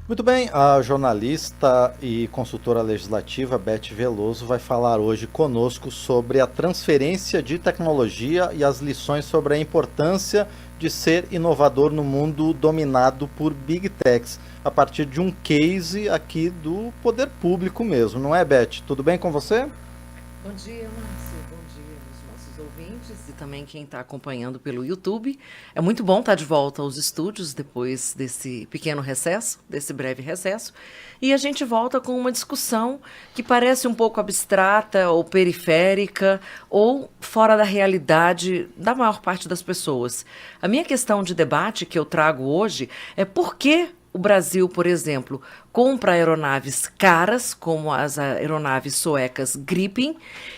Muito bem, a jornalista e consultora legislativa Beth Veloso vai falar hoje conosco sobre a transferência de tecnologia e as lições sobre a importância de ser inovador no mundo dominado por Big Techs, a partir de um case aqui do poder público mesmo, não é, Beth? Tudo bem com você? Bom dia, Márcio. Bom dia aos nossos ouvintes e também quem está acompanhando pelo YouTube. É muito bom estar de volta aos estúdios depois desse pequeno recesso, desse breve recesso. E a gente volta com uma discussão que parece um pouco abstrata ou periférica ou fora da realidade da maior parte das pessoas. A minha questão de debate que eu trago hoje é por que o Brasil, por exemplo, compra aeronaves caras, como as aeronaves suecas Gripen,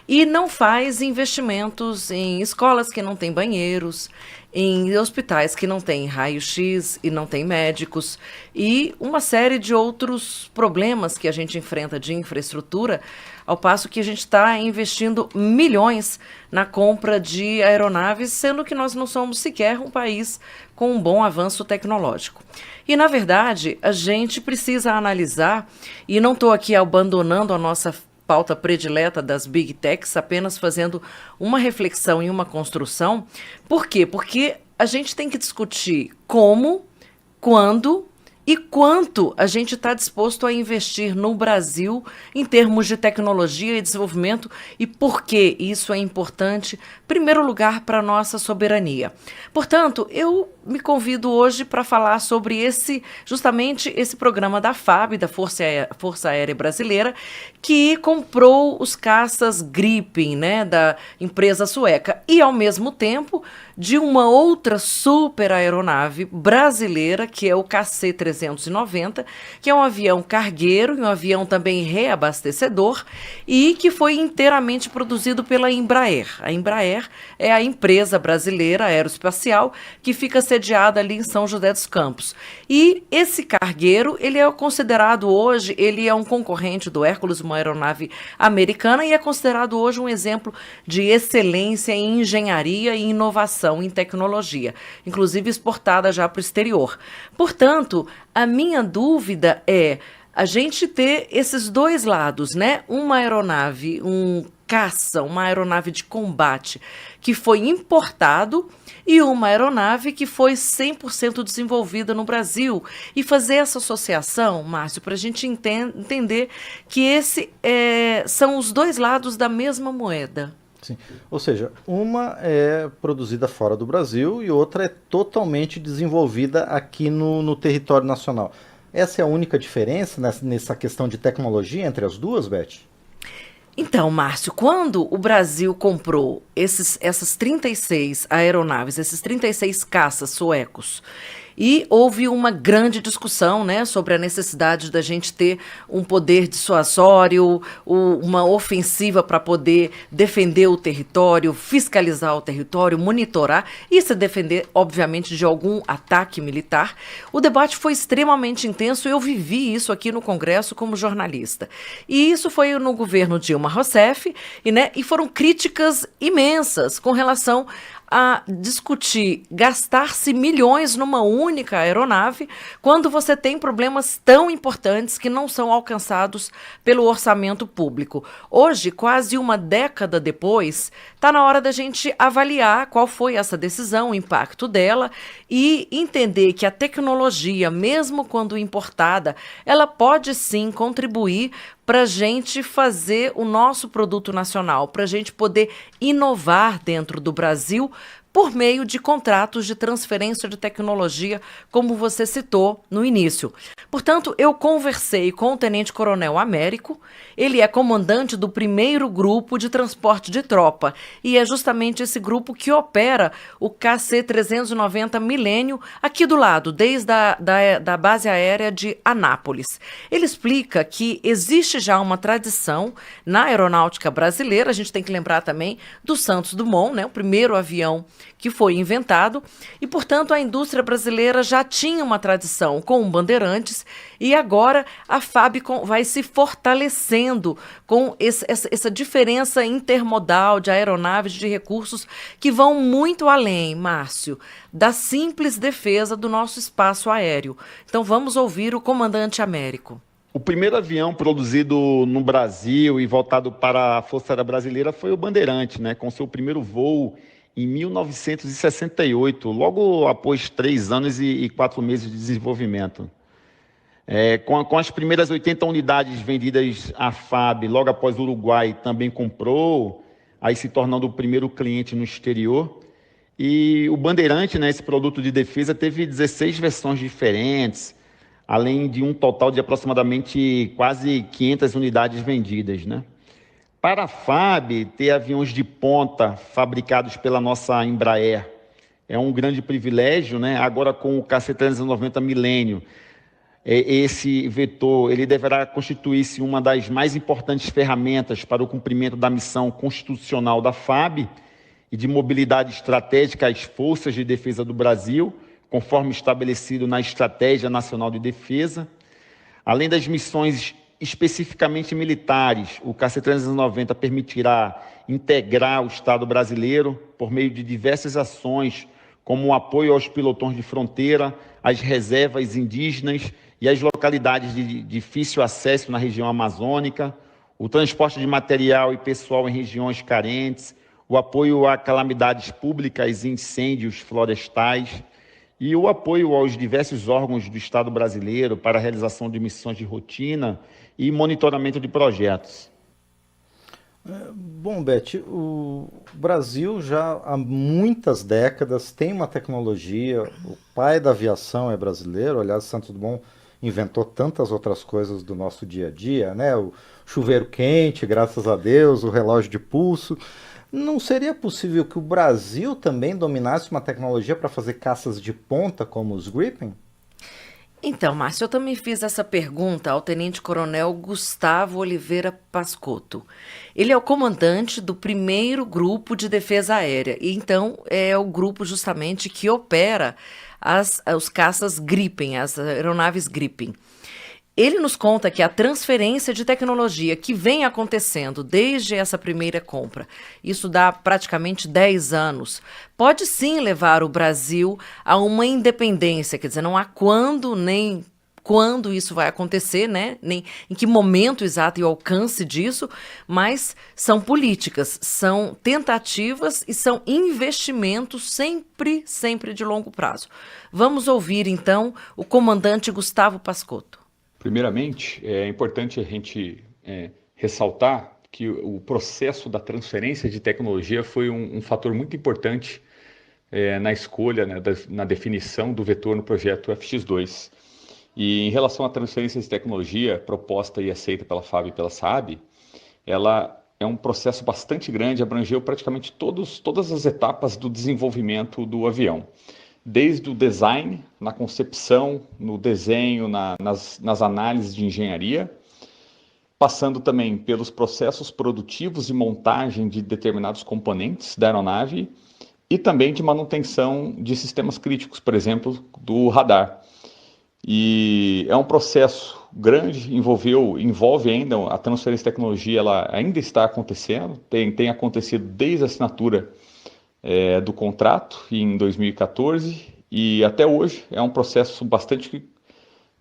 e não faz investimentos em escolas que não têm banheiros, em hospitais que não têm raio-x e não têm médicos, e uma série de outros problemas que a gente enfrenta de infraestrutura, ao passo que a gente está investindo milhões na compra de aeronaves, sendo que nós não somos sequer um país com um bom avanço tecnológico. E, na verdade, a gente precisa analisar, e não estou aqui abandonando a nossa pauta predileta das Big Techs, apenas fazendo uma reflexão e uma construção. Por quê? Porque a gente tem que discutir como, quando e quanto a gente está disposto a investir no Brasil em termos de tecnologia e desenvolvimento e por que isso é importante, em primeiro lugar, para a nossa soberania. Portanto, eu me convido hoje para falar sobre justamente esse programa da FAB, da Força Aérea Brasileira, que comprou os caças Gripen, né, da empresa sueca, e ao mesmo tempo de uma outra super aeronave brasileira, que é o KC-390, que é um avião cargueiro e um avião também reabastecedor, e que foi inteiramente produzido pela Embraer. A Embraer é a empresa brasileira aeroespacial que fica sediada ali em São José dos Campos. E esse cargueiro, ele é considerado hoje, ele é um concorrente do Hércules, uma aeronave americana, e é considerado hoje um exemplo de excelência em engenharia e inovação em tecnologia, inclusive exportada já para o exterior. Portanto, a minha dúvida é a gente ter esses dois lados, né? Uma aeronave, um caça, uma aeronave de combate que foi importado e uma aeronave que foi 100% desenvolvida no Brasil. E fazer essa associação, Márcio, para a gente entender que são os dois lados da mesma moeda. Sim. Ou seja, uma é produzida fora do Brasil e outra é totalmente desenvolvida aqui no território nacional. Essa é a única diferença nessa questão de tecnologia entre as duas, Beth? Então, Márcio, quando o Brasil comprou essas 36 aeronaves, esses 36 caças suecos, e houve uma grande discussão, né, sobre a necessidade da gente ter um poder dissuasório, uma ofensiva para poder defender o território, fiscalizar o território, monitorar e se defender, obviamente, de algum ataque militar. O debate foi extremamente intenso. Eu vivi isso aqui no Congresso como jornalista. E isso foi no governo Dilma Rousseff, e foram críticas imensas com relação a discutir gastar-se milhões numa única aeronave quando você tem problemas tão importantes que não são alcançados pelo orçamento público. Hoje, quase uma década depois, está na hora da gente avaliar qual foi essa decisão, o impacto dela e entender que a tecnologia, mesmo quando importada, ela pode sim contribuir para a gente fazer o nosso produto nacional, para a gente poder inovar dentro do Brasil por meio de contratos de transferência de tecnologia, como você citou no início. Portanto, eu conversei com o Tenente-Coronel Américo, ele é comandante do primeiro grupo de transporte de tropa, e é justamente esse grupo que opera o KC-390 Milênio aqui do lado, desde da base aérea de Anápolis. Ele explica que existe já uma tradição na aeronáutica brasileira, a gente tem que lembrar também do Santos Dumont, né, o primeiro avião que foi inventado e, portanto, a indústria brasileira já tinha uma tradição com o Bandeirantes e agora a FAB vai se fortalecendo com essa diferença intermodal de aeronaves de recursos que vão muito além, Márcio, da simples defesa do nosso espaço aéreo. Então vamos ouvir o comandante Américo. O primeiro avião produzido no Brasil e voltado para a Força Aérea Brasileira foi o Bandeirante, né, com seu primeiro voo em 1968, logo após 3 anos e 4 meses de desenvolvimento. Com as primeiras 80 unidades vendidas, a FAB, logo após o Uruguai, também comprou, aí se tornando o primeiro cliente no exterior. E o Bandeirante, né, esse produto de defesa, teve 16 versões diferentes, além de um total de aproximadamente quase 500 unidades vendidas, né? Para a FAB, ter aviões de ponta fabricados pela nossa Embraer é um grande privilégio, né? Agora com o KC-390 Millennium, esse vetor ele deverá constituir-se uma das mais importantes ferramentas para o cumprimento da missão constitucional da FAB e de mobilidade estratégica às forças de defesa do Brasil, conforme estabelecido na Estratégia Nacional de Defesa. Além das missões especificamente militares, o KC-390 permitirá integrar o Estado brasileiro por meio de diversas ações, como o apoio aos pilotões de fronteira, às reservas indígenas e às localidades de difícil acesso na região amazônica, o transporte de material e pessoal em regiões carentes, o apoio a calamidades públicas e incêndios florestais, e o apoio aos diversos órgãos do Estado brasileiro para a realização de missões de rotina e monitoramento de projetos. Bom, Beth, o Brasil já há muitas décadas tem uma tecnologia, o pai da aviação é brasileiro, aliás, Santos Dumont inventou tantas outras coisas do nosso dia a dia, né? O chuveiro quente, graças a Deus, o relógio de pulso. Não seria possível que o Brasil também dominasse uma tecnologia para fazer caças de ponta como os Gripen? Então, Márcio, eu também fiz essa pergunta ao tenente-coronel Gustavo Oliveira Pascotto. Ele é o comandante do primeiro grupo de defesa aérea, e então é o grupo justamente que opera os caças Gripen, as aeronaves Gripen. Ele nos conta que a transferência de tecnologia que vem acontecendo desde essa primeira compra, isso dá praticamente 10 anos, pode sim levar o Brasil a uma independência, quer dizer, não há quando nem quando isso vai acontecer, né? Nem em que momento exato e o alcance disso, mas são políticas, são tentativas e são investimentos sempre de longo prazo. Vamos ouvir então o comandante Gustavo Pascotto. Primeiramente, é importante a gente ressaltar que o processo da transferência de tecnologia foi um fator muito importante na escolha, né, na definição do vetor no projeto FX2. E em relação à transferência de tecnologia proposta e aceita pela FAB e pela SAB, ela é um processo bastante grande, abrangeu praticamente todas as etapas do desenvolvimento do avião. Desde o design, na concepção, no desenho, nas análises de engenharia, passando também pelos processos produtivos e montagem de determinados componentes da aeronave e também de manutenção de sistemas críticos, por exemplo, do radar. E é um processo grande, envolve ainda a transferência de tecnologia, ela ainda está acontecendo, tem acontecido desde a assinatura do contrato em 2014 e até hoje é um processo bastante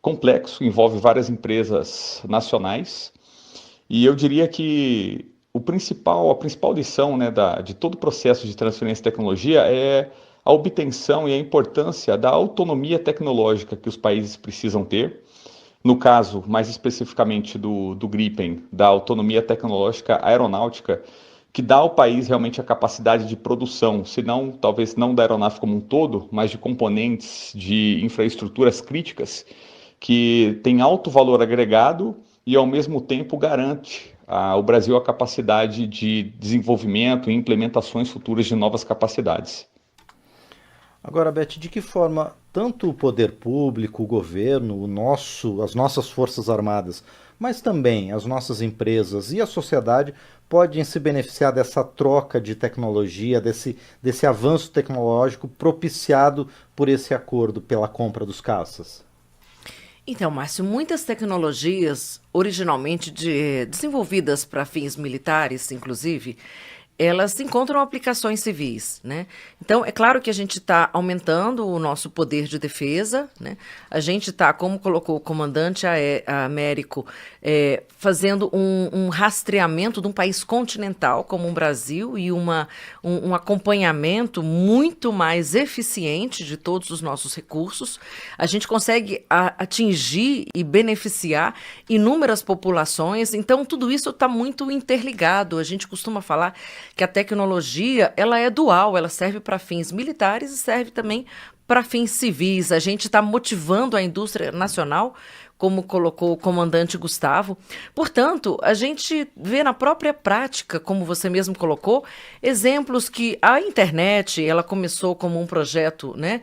complexo, envolve várias empresas nacionais e eu diria que a principal lição, né, de todo o processo de transferência de tecnologia é a obtenção e a importância da autonomia tecnológica que os países precisam ter. No caso, mais especificamente do Gripen, da autonomia tecnológica aeronáutica, que dá ao país realmente a capacidade de produção, se não, talvez não da aeronave como um todo, mas de componentes, de infraestruturas críticas, que tem alto valor agregado e, ao mesmo tempo, garante ao Brasil a capacidade de desenvolvimento e implementações futuras de novas capacidades. Agora, Beth, de que forma tanto o poder público, o governo, as nossas forças armadas, mas também as nossas empresas e a sociedade podem se beneficiar dessa troca de tecnologia, desse avanço tecnológico propiciado por esse acordo pela compra dos caças? Então, Márcio, muitas tecnologias originalmente desenvolvidas para fins militares, inclusive, elas encontram aplicações civis, né? Então, é claro que a gente está aumentando o nosso poder de defesa, né? A gente está, como colocou o comandante Américo, fazendo um rastreamento de um país continental como o Brasil e um acompanhamento muito mais eficiente de todos os nossos recursos. A gente consegue atingir e beneficiar inúmeras populações, então tudo isso está muito interligado. A gente costuma falar que a tecnologia, ela é dual, ela serve para fins militares e serve também para fins civis. A gente está motivando a indústria nacional, como colocou o comandante Gustavo. Portanto, a gente vê na própria prática, como você mesmo colocou, exemplos que a internet, ela começou como um projeto, né,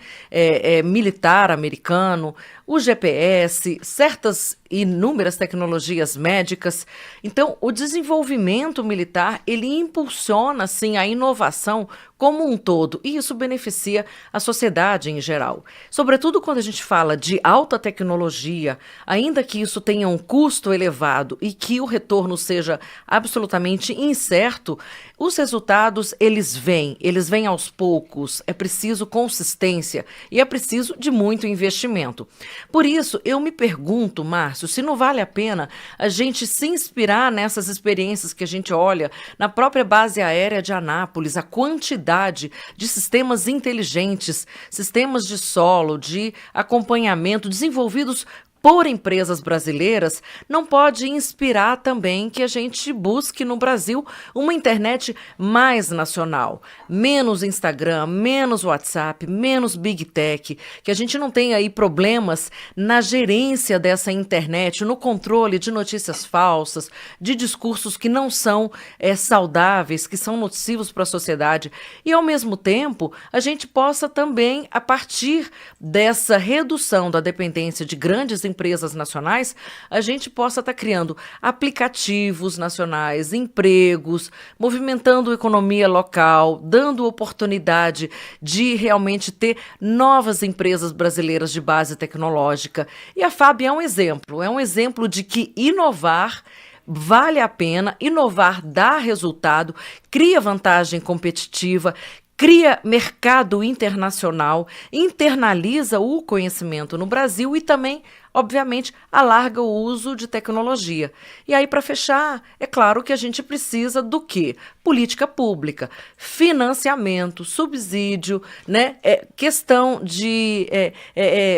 militar americano, o GPS, certas inúmeras tecnologias médicas. Então, o desenvolvimento militar, ele impulsiona, sim, a inovação como um todo, e isso beneficia a sociedade em geral. Sobretudo quando a gente fala de alta tecnologia, ainda que isso tenha um custo elevado e que o retorno seja absolutamente incerto, os resultados, eles vêm aos poucos, é preciso consistência e é preciso de muito investimento. Por isso, eu me pergunto, Márcio, se não vale a pena a gente se inspirar nessas experiências que a gente olha na própria base aérea de Anápolis, a quantidade de sistemas inteligentes, sistemas de solo, de acompanhamento desenvolvidos por empresas brasileiras, não pode inspirar também que a gente busque no Brasil uma internet mais nacional, menos Instagram, menos WhatsApp, menos Big Tech, que a gente não tenha aí problemas na gerência dessa internet, no controle de notícias falsas, de discursos que não são saudáveis, que são nocivos para a sociedade, e ao mesmo tempo a gente possa também, a partir dessa redução da dependência de grandes empresas nacionais, a gente possa estar criando aplicativos nacionais, empregos, movimentando a economia local, dando oportunidade de realmente ter novas empresas brasileiras de base tecnológica. E a FAB é um exemplo de que inovar vale a pena, inovar dá resultado, cria vantagem competitiva, cria mercado internacional, internaliza o conhecimento no Brasil e também, obviamente, alarga o uso de tecnologia. E aí, para fechar, é claro que a gente precisa do quê? Política pública, financiamento, subsídio, né? Questão de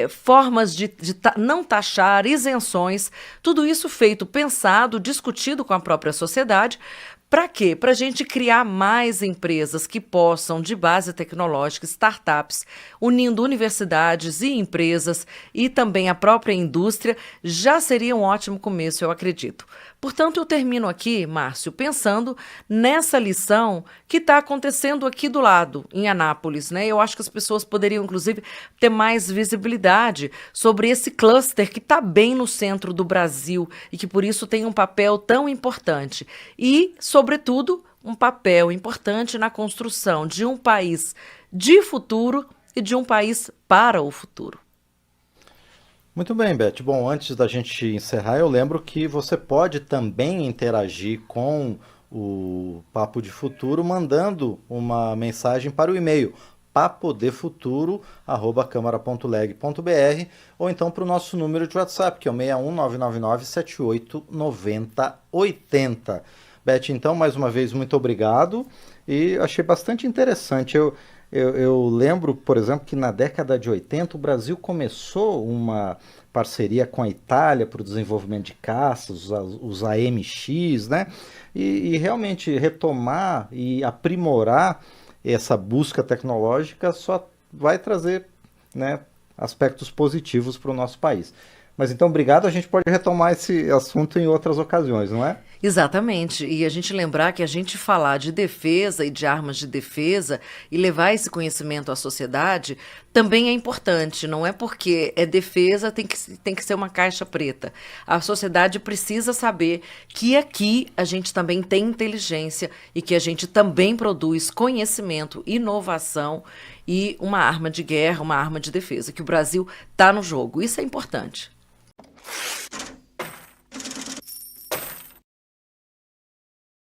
formas de não taxar, isenções, tudo isso feito, pensado, discutido com a própria sociedade. Para quê? Para a gente criar mais empresas que possam, de base tecnológica, startups, unindo universidades e empresas e também a própria indústria, já seria um ótimo começo, eu acredito. Portanto, eu termino aqui, Márcio, pensando nessa lição que está acontecendo aqui do lado, em Anápolis, né? Eu acho que as pessoas poderiam, inclusive, ter mais visibilidade sobre esse cluster que está bem no centro do Brasil e que, por isso, tem um papel tão importante. E, sobretudo, um papel importante na construção de um país de futuro e de um país para o futuro. Muito bem, Beth. Bom, antes da gente encerrar, eu lembro que você pode também interagir com o Papo de Futuro mandando uma mensagem para o e-mail papodefuturo@câmara.leg.br ou então para o nosso número de WhatsApp, que é o 61999789080. Beth, então, mais uma vez, muito obrigado e achei bastante interessante. Eu lembro, por exemplo, que na década de 80 o Brasil começou uma parceria com a Itália para o desenvolvimento de caças, os AMX, né? E realmente retomar e aprimorar essa busca tecnológica só vai trazer, né, aspectos positivos para o nosso país. Mas então, obrigado, a gente pode retomar esse assunto em outras ocasiões, não é? Exatamente, e a gente lembrar que a gente falar de defesa e de armas de defesa e levar esse conhecimento à sociedade também é importante, não é porque é defesa tem que ser uma caixa preta. A sociedade precisa saber que aqui a gente também tem inteligência e que a gente também produz conhecimento, inovação e uma arma de guerra, uma arma de defesa, que o Brasil está no jogo. Isso é importante.